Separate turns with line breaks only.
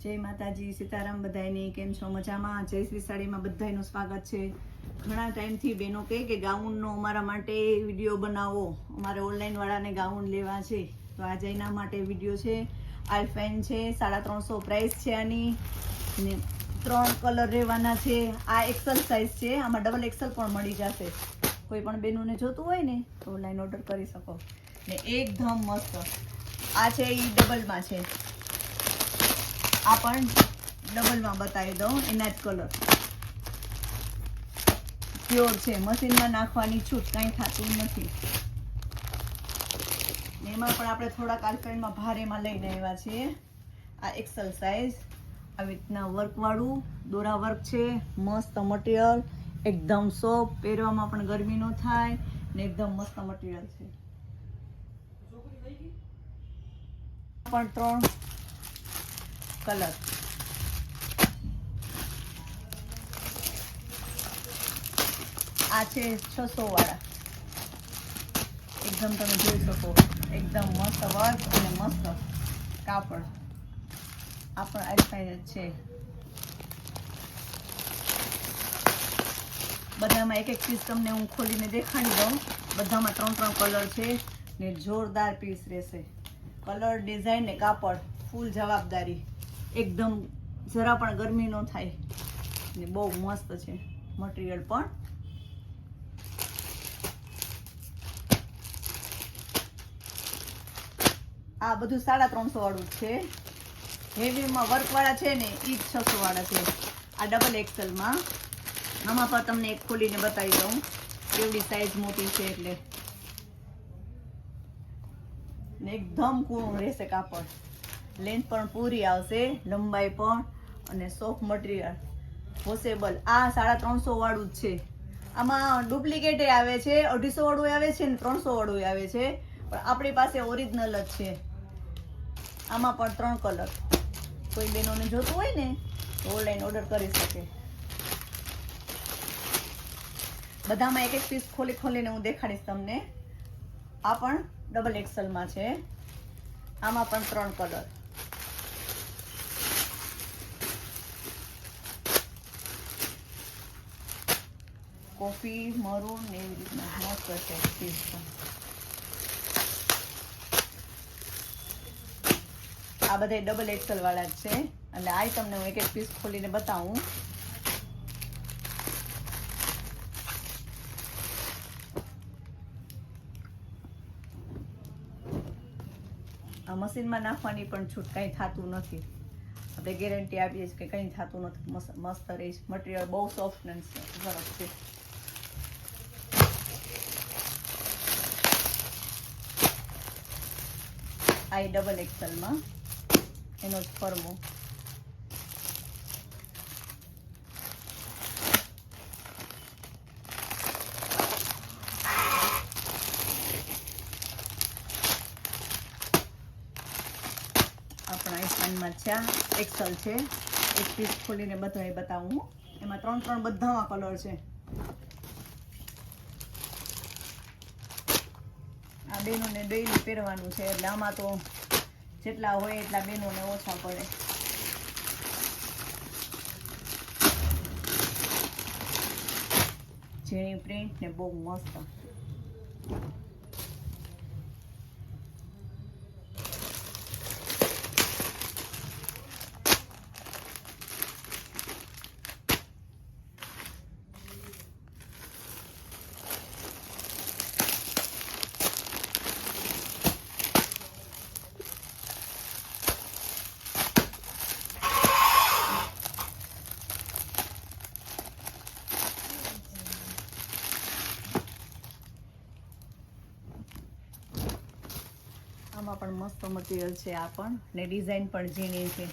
જય માતાજી, સીતારામ બધાયને. કેમ છો? મજામાં? જય શ્રી સાડીમાં બધાયનું સ્વાગત છે. ઘણા ટાઈમથી બેનો કહે કે ગાઉનનો અમારા માટે વિડીયો બનાવો, અમારે ઓનલાઈન વાળાને ગાઉન લેવા છે. તો આજે એના માટે વિડીયો છે. આલ્ફાઇન છે, 350 પ્રાઇસ છે આની, ને 3 કલર રહેવાના છે. આ એક્સેલ સાઇઝ છે, આમાં ડબલ એક્સેલ પણ મળી જશે. કોઈ પણ બેનોને જોતું હોય ને તો ઓનલાઈન ઓર્ડર કરી શકો. ને એકદમ મસ્ત આ છે, એ ડબલમાં છે. આ પણ ડબલમાં બતાવી દઉં, એના જ કલર પ્યોર છે, મશીનમાં નાખવાની છૂટ, કાંઈ થતું નથી. એમાં પણ આપણે થોડાક આલ્ફાઇનમાં ભારેમાં લઈને આવ્યા છીએ. આ એક્સેલ સાઇઝ, આવી રીતના વર્કવાળું દોરા વર્ક છે, મસ્ત મટીરિયલ, એકદમ સોફ્ટ, પહેરવામાં પણ ગરમી ન થાય ને એકદમ મસ્ત મટીરિયલ છે. પણ 3 કલર. આ છે 600 વાળા, એકદમ તમે જોઈ શકો, એકદમ મસ્ત વર્ક અને મસ્ત કાપડ. આ પણ આલ્ફાઇન જ છે. બધામાં એક પીસ તમને હું ખોલીને દેખાડી દઉં. બધામાં 3 કલર છે ને જોરદાર પીસ રહેશે. કલર, ડિઝાઇન ને કાપડ ફૂલ જવાબદારી, એકદમ જરા પણ ગરમી ન થાય ને બહુ મસ્ત છે મટીરિયલ પણ. આ બધું 350 વાળું છે. હેવીમાં વર્ક વાળા છે ને એ 600 વાળા છે. આ ડબલ એક્સેલમાં. આમાં પણ તમને એક ખોલીને બતાવી દઉં કેવડી સાઈઝ મોટી છે. એટલે ને એકદમ કૂણું રહેશે કાપડ, લેન્થ પણ પૂરી આવશે, લંબાઈ પણ, અને સોફ્ટ મટીરિયલ, વોશેબલ. આ 350 વાળું જ છે. આમાં ડુપ્લિકેટ આવે છે, 250 વાળું આવે છે ને 300 વાળું આવે છે, પણ આપણી પાસે ઓરિજિનલ જ છે. આમાં પણ 3 કલર. કોઈ બહેનોને જોતું હોય ને તો ઓનલાઈન ઓર્ડર કરી શકે. બધામાં એક પીસ ખોલીને હું દેખાડીશ તમને. આ પણ ડબલ એક્સેલમાં છે. આમાં પણ 3 કલર. કોફી, મરૂન ને એવી રીતના મસ્ત છે પીસ પણ. આ બધા ડબલ એક્સેલ વાળા જ છે. એટલે આ તમને હું એક પીસ ખોલીને બતાવું. આ મશીનમાં નાખવાની પણ છૂટ, કંઈ થતું નથી. આપણે ગેરંટી આપીએ છીએ કે કંઈ થતું નથી, મસ્ત રહીશ. મટીરિયલ બહુ સોફ્ટ અને સરસ છે. આ ડબલ એક્સેલમાં એનો જ ફરમો. આપણા આઈફોનમાં છે, એક્સેલ છે. એક પીસ ખોલીને બધાએ બતાવું. એમાં 3 બધામાં કલર છે. આ બેનોને ડેઈલી પહેરવાનું છે, એટલે આમાં તો જેટલા હોય એટલા બેનોને ઓછા પડે. ઝીણી પ્રિન્ટ ને બહુ મસ્ત. આમાં પણ મસ્ત મટીરિયલ છે. આ પણ ને ડિઝાઇન પણ ઝીણી છે.